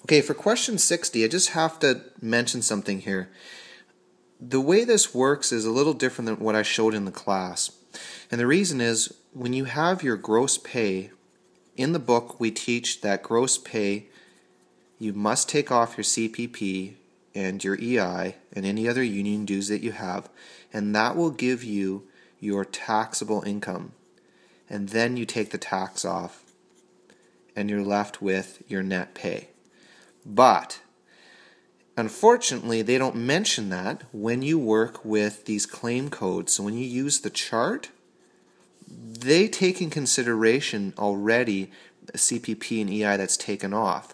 Okay, for question 60, I just have to mention something here. The way this works is a little different than what I showed in the class. And the reason is, when you have your gross pay, in the book we teach that gross pay, you must take off your CPP and your EI and any other union dues that you have, and that will give you your taxable income. And then you take the tax off, and you're left with your net pay. But unfortunately, they don't mention that when you work with these claim codes. So when you use the chart, they take in consideration already CPP and EI that's taken off.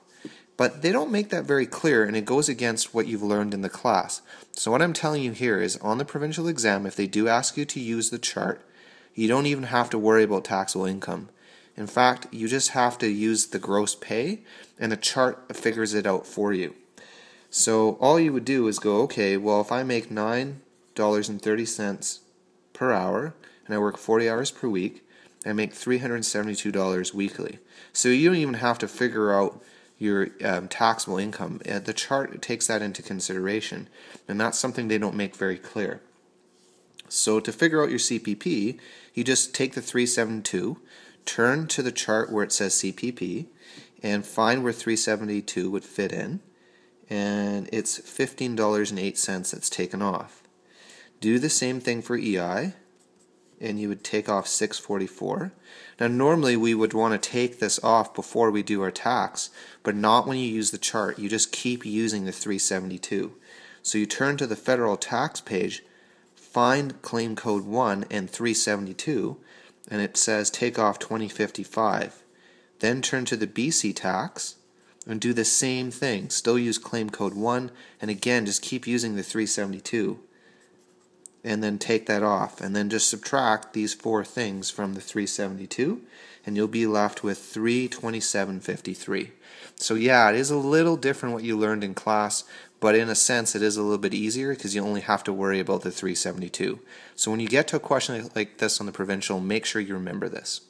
But they don't make that very clear, and it goes against what you've learned in the class. So what I'm telling you here is, on the provincial exam, if they do ask you to use the chart, you don't even have to worry about taxable income. In fact, you just have to use the gross pay, and the chart figures it out for you. So all you would do is go, okay, well, if I make $9.30 per hour, and I work 40 hours per week, I make $372 weekly. So you don't even have to figure out your taxable income. The chart takes that into consideration, and that's something they don't make very clear. So to figure out your CPP, you just take the 372, turn to the chart where it says CPP, and find where 372 would fit in, and it's $15.08 that's taken off. Do the same thing for EI, and you would take off $6.44. Now normally we would want to take this off before we do our tax, but not when you use the chart. You just keep using the 372. So you turn to the federal tax page, find claim code 1 and 372, and it says take off $20.55. Then turn to the BC tax and do the same thing. Still use claim code 1, and again just keep using the 372. And then take that off, and then just subtract these four things from the 372, and you'll be left with $327.53. So yeah, it is a little different what you learned in class, but in a sense it is a little bit easier because you only have to worry about the 372. So when you get to a question like this on the provincial, make sure you remember this.